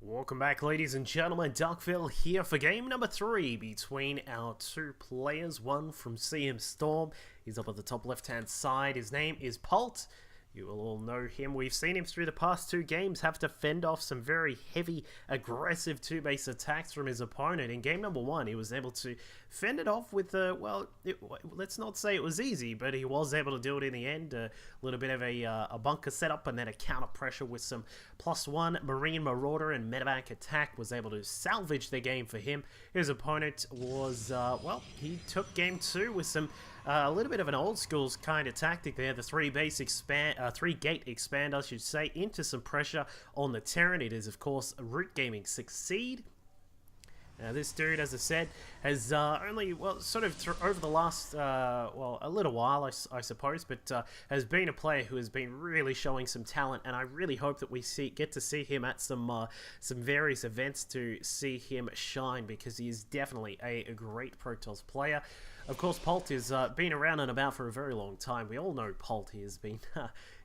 Welcome back, ladies and gentlemen. Duckville here for game number 3 between our two players. One from CMStorm. He's up at the top left-hand side. His name is Polt. You will all know him. We've seen him through the past 2 games have to fend off some very heavy, aggressive 2-base attacks from his opponent. In game number 1, he was able to fend it off with, let's not say it was easy, but he was able to do it in the end. A little bit of a bunker setup and then a counter pressure with some +1 Marine Marauder and Medevac attack was able to salvage the game for him. His opponent was, he took game 2 with some a little bit of an old school kind of tactic there. The 3-gate expand, I should say, into some pressure on the Terran. It is, of course, Root Gaming Succeed. Now, this dude, as I said, has only, over the last, a little while, I suppose, but has been a player who has been really showing some talent, and I really hope that we get to see him at some various events to see him shine, because he is definitely a great Protoss player. Of course, Polt has been around and about for a very long time. We all know Polt. He has been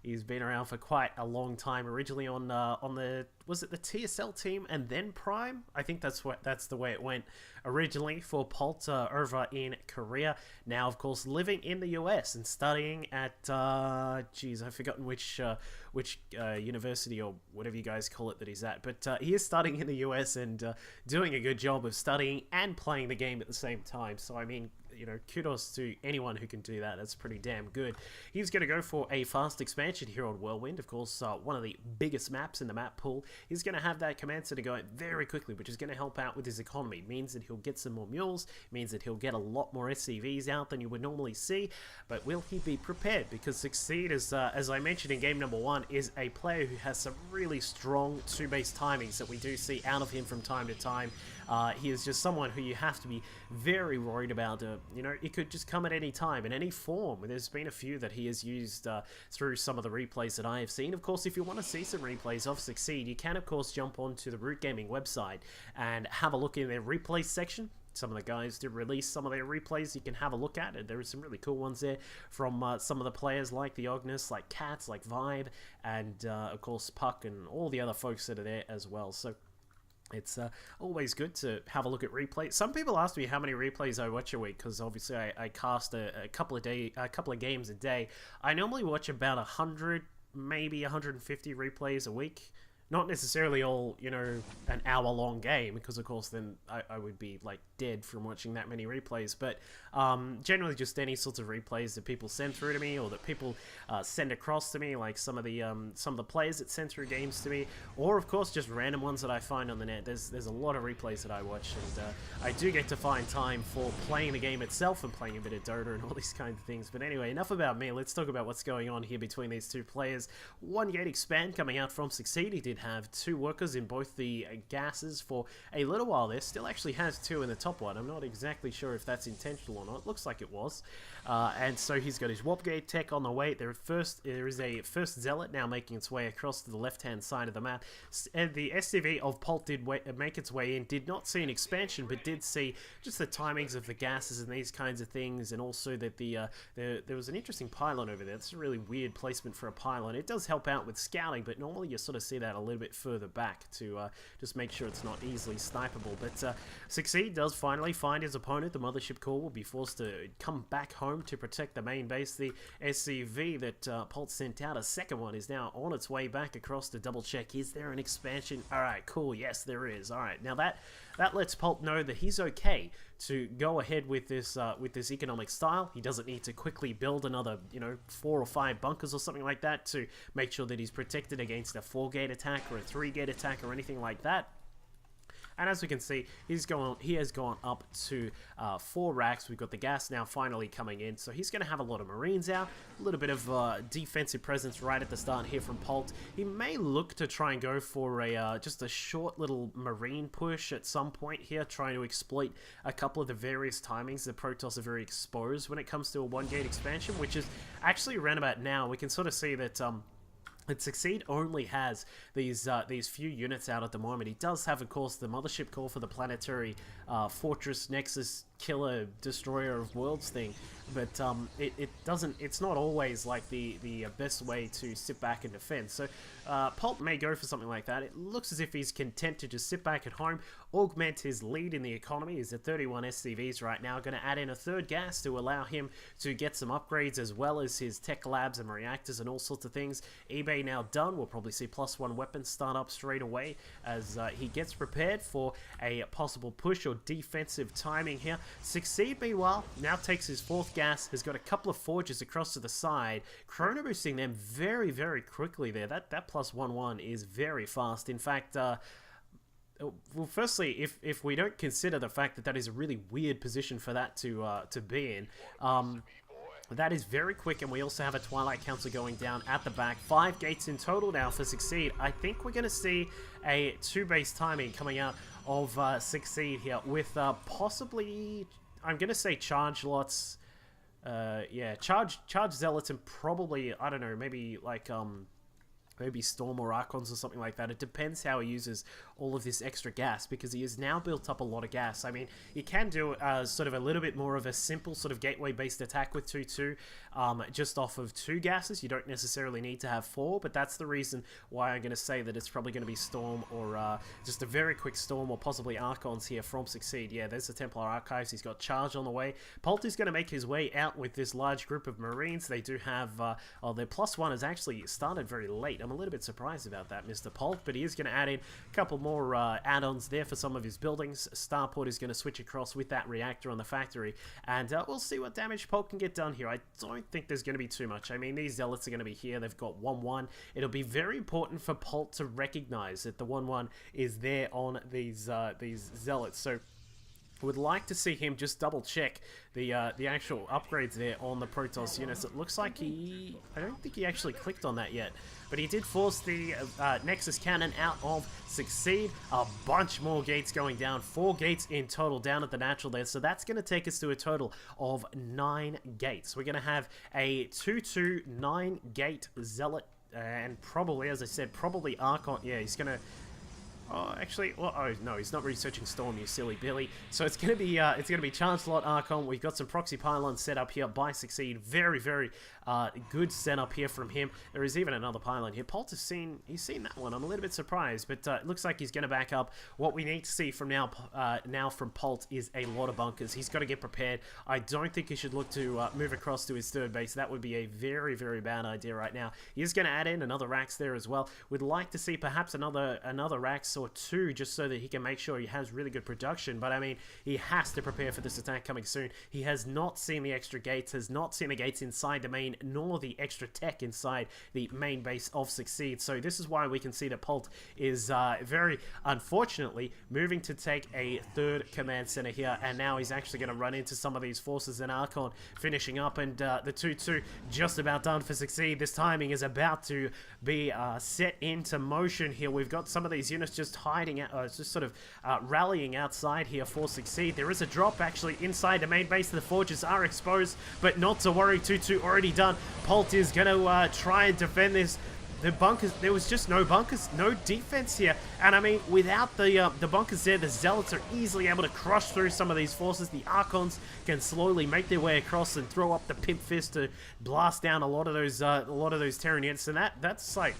he's been around for quite a long time. Originally on the was it the TSL team and then Prime? I think that's the way it went originally for Polt over in Korea. Now, of course, living in the US and studying at I've forgotten which university or whatever you guys call it that he's at. But he is studying in the US and doing a good job of studying and playing the game at the same time. So I mean, you know, kudos to anyone who can do that. That's pretty damn good. He's going to go for a fast expansion here on Whirlwind. Of course, one of the biggest maps in the map pool. He's going to have that command center going very quickly, which is going to help out with his economy. It means that he'll get some more mules. It means that he'll get a lot more SCVs out than you would normally see. But will he be prepared? Because Succeed, as I mentioned in game number 1, is a player who has some really strong 2-base timings that we do see out of him from time to time. He is just someone who you have to be very worried about. You know, it could just come at any time, in any form. There's been a few that he has used through some of the replays that I have seen. Of course, if you want to see some replays of Succeed, you can, of course, jump onto the Root Gaming website and have a look in their replay section. Some of the guys did release some of their replays you can have a look at, and there are some really cool ones there from some of the players like the Ognus, like Cats, like Vibe, and of course Puck, and all the other folks that are there as well. So it's always good to have a look at replays. Some people ask me how many replays I watch a week, because obviously I cast a couple of games a day. I normally watch about 100, maybe 150 replays a week. Not necessarily all, you know, an hour-long game, because of course then I would be like dead from watching that many replays. But generally just any sorts of replays that people send through to me, or that people send across to me, like some of the players that send through games to me, or of course just random ones that I find on the net. There's a lot of replays that I watch, and I do get to find time for playing the game itself and playing a bit of Dota and all these kinds of things. But anyway, enough about me. Let's talk about what's going on here between these two players. 1-gate expand coming out from Succeed. He did have 2 workers in both the gases for a little while there. Still actually has 2 in the top one. I'm not exactly sure if that's intentional or not. It looks like it was. And so he's got his warp gate tech on the way. There is a first Zealot now making its way across to the left-hand side of the map. And the SCV of Polt did make its way in. Did not see an expansion, but did see just the timings of the gases and these kinds of things, and also that there was an interesting pylon over there. It's a really weird placement for a pylon. It does help out with scouting, but normally you sort of see that a little bit further back to just make sure it's not easily snipeable. But Succeed does finally find his opponent. The Mothership Core will be forced to come back home to protect the main base. The SCV that Polt sent out, a second one, is now on its way back across to double check. Is there an expansion? Alright, cool. Yes, there is. Alright, now that lets Polt know that he's okay to go ahead with this economic style. He doesn't need to quickly build another, 4 or 5 bunkers or something like that to make sure that he's protected against a 4-gate attack or a 3-gate attack or anything like that. And as we can see, he has gone up to 4 racks. We've got the gas now finally coming in. So he's going to have a lot of Marines out. A little bit of defensive presence right at the start here from Polt. He may look to try and go for just a short little Marine push at some point here, trying to exploit a couple of the various timings. The Protoss are very exposed when it comes to a 1-gate expansion, which is actually around about now. We can sort of see that Succeed only has these few units out at the moment. He does have, of course, the Mothership Core for the Planetary Fortress Nexus killer destroyer of worlds thing, but it's not always like the best way to sit back and defend. So Polt may go for something like that. It looks as if he's content to just sit back at home, augment his lead in the economy. He's at 31 SCVs right now, going to add in a third gas to allow him to get some upgrades, as well as his tech labs and reactors and all sorts of things. eBay now done. We'll probably see +1 weapons start up straight away as he gets prepared for a possible push or defensive timing here. Succeed, meanwhile, now takes his fourth gas, has got a couple of forges across to the side, chrono boosting them very, very quickly there. That +1/1 is very fast. In fact, well, firstly, if we don't consider the fact that that is a really weird position for that to be in, that is very quick, and we also have a Twilight Council going down at the back. 5 gates in total now for Succeed. I think we're going to see a 2-base timing coming out of Succeed here with possibly, I'm going to say charge lots. Yeah, charge zealots and probably, I don't know, maybe like maybe Storm or Archons or something like that. It depends how he uses all of this extra gas, because he has now built up a lot of gas. I mean, you can do sort of a little bit more of a simple sort of gateway-based attack with 2-2, just off of 2 gases. You don't necessarily need to have 4, but that's the reason why I'm going to say that it's probably going to be Storm or just a very quick Storm, or possibly Archons here from Succeed. Yeah, there's the Templar Archives. He's got Charge on the way. Polt is going to make his way out with this large group of Marines. They do have, their +1 has actually started very late. I'm a little bit surprised about that, Mr. Polt, but he is going to add in a couple more add-ons there for some of his buildings. Starport is going to switch across with that reactor on the factory, and we'll see what damage Polt can get done here. I don't think there's going to be too much. I mean, these zealots are going to be here. They've got 1-1. It'll be very important for Polt to recognize that the 1-1 is there on these zealots. So would like to see him just double check the actual upgrades there on the Protoss units. It looks like I don't think he actually clicked on that yet, but he did force the Nexus Cannon out of Succeed. A bunch more gates going down, 4 gates in total down at the natural there, so that's going to take us to a total of 9 gates. We're going to have a 2-2 9-gate Zealot, and probably, as I said, probably Archon. Yeah, he's going to... Oh, actually, well, oh no, he's not researching Storm, you silly Billy. So it's gonna be Chancellor Archon. We've got some proxy pylons set up here by Succeed. Very, very good setup here from him. There is even another pylon here. Polt has seen that one. I'm a little bit surprised, but it looks like he's gonna back up. What we need to see from now from Polt is a lot of bunkers. He's got to get prepared. I don't think he should look to move across to his third base. That would be a very, very bad idea right now. He is gonna add in another Rax there as well. We'd like to see perhaps another Rax or 2, just so that he can make sure he has really good production. But I mean, he has to prepare for this attack coming soon. He has not seen the extra gates, has not seen the gates inside the main, nor the extra tech inside the main base of Succeed. So this is why we can see that Polt is very unfortunately moving to take a 3rd command center here, and now he's actually going to run into some of these forces in Archon finishing up, and the 2-2 just about done for Succeed. This timing is about to be set into motion here. We've got some of these units just hiding out, just sort of rallying outside here for Succeed. There is a drop actually inside the main base. The forges are exposed, but not to worry. 2-2 already done. Polt is going to try and defend this. The bunkers, there was just no bunkers, no defense here. And I mean, without the bunkers there, the Zealots are easily able to crush through some of these forces. The Archons can slowly make their way across and throw up the Pimp Fist to blast down a lot of those Terran units. And that's like,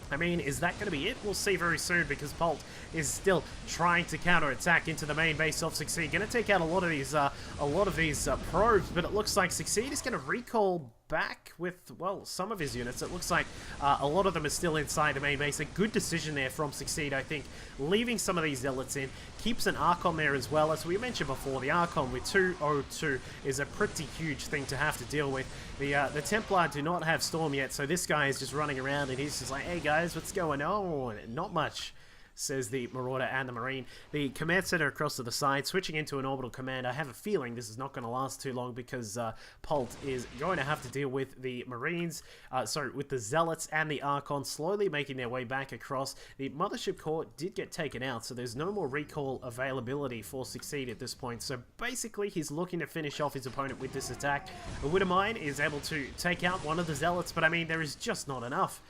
I mean, is that going to be it? We'll see very soon, because Polt is still trying to counterattack into the main base of Succeed. Going to take out a lot of these probes, but it looks like Succeed is going to recall back with, well, some of his units. It looks like a lot of them are still inside the main base. A good decision there from Succeed, I think, leaving some of these Zealots in. Keeps an Archon there as well. As we mentioned before, the Archon with 202 is a pretty huge thing to have to deal with. The Templar do not have Storm yet, so this guy is just running around and he's just like, hey guys, what's going on? Not much, says the Marauder and the Marine. The command center across to the side, switching into an orbital command. I have a feeling this is not going to last too long, because Polt is going to have to deal with the Marines, with the Zealots and the Archon slowly making their way back across. The Mothership Core did get taken out, so there's no more recall availability for Succeed at this point. So basically, he's looking to finish off his opponent with this attack. A Widowmine is able to take out one of the Zealots, but I mean, there is just not enough.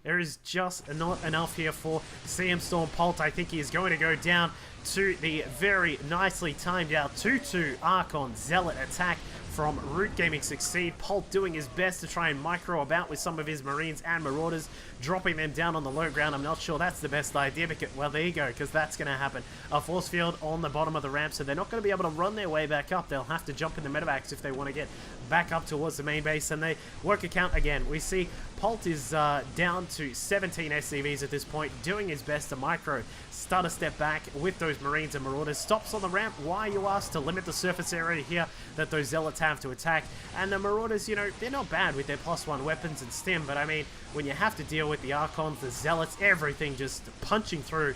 There is just not enough here for CMStorm. Polt, I think he is going to go down to the very nicely timed out 2-2 Archon Zealot attack from Root Gaming Succeed. Polt doing his best to try and micro about with some of his Marines and Marauders, dropping them down on the low ground. I'm not sure that's the best idea, because, well, there you go, because that's going to happen. A force field on the bottom of the ramp, so they're not going to be able to run their way back up. They'll have to jump in the medevacs if they want to get back up towards the main base, and they work a count again. We see Polt is down to 17 SCVs at this point, doing his best to micro, start a step back with those Marines and Marauders. Stops on the ramp. Why, you ask? To limit the surface area here that those Zealots have to attack. And the Marauders, you know, they're not bad with their +1 weapons and stim, but I mean, when you have to deal with the Archons, the Zealots, everything just punching through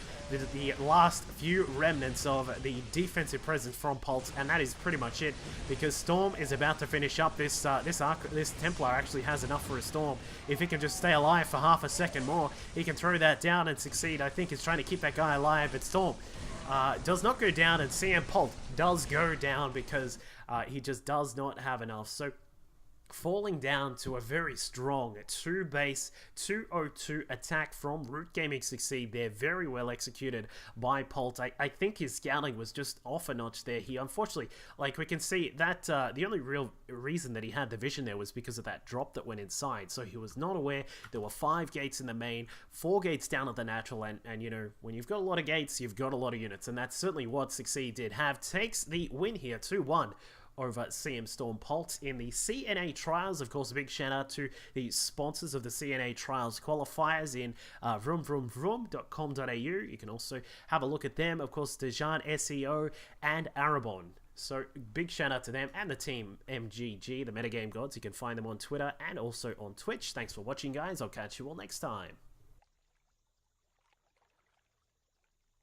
the last few remnants of the defensive presence from Polt, and that is pretty much it, because Storm is about to finish up. This Templar actually has enough for a Storm. If he can just stay alive for half a second more, he can throw that down and succeed. I think he's trying to keep that guy alive, but Storm does not go down, and CM Polt does go down because he just does not have enough. So falling down to a very strong 2-base 202 attack from Root Gaming Succeed there. Very well executed by Polt. I think his scouting was just off a notch there. He unfortunately, like we can see, that the only real reason that he had the vision there was because of that drop that went inside. So he was not aware there were 5 gates in the main, 4 gates down at the natural, and you know, when you've got a lot of gates, you've got a lot of units, and that's certainly what Succeed did have. Takes the win here, 2-1. Over CMStorm Polt in the CNA Trials. Of course, a big shout out to the sponsors of the CNA Trials qualifiers in vroomvroomvroom.com.au. You can also have a look at them. Of course, Dejan SEO and Arabon. So big shout out to them and the team MGG, the Metagame Gods. You can find them on Twitter and also on Twitch. Thanks for watching, guys. I'll catch you all next time.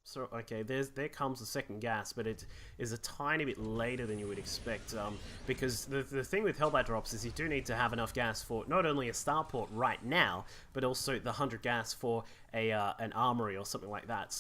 So, okay, there comes the second gas, but it is a tiny bit later than you would expect, because the thing with Hellbite drops is you do need to have enough gas for not only a starport right now, but also the 100 gas for an armory or something like that.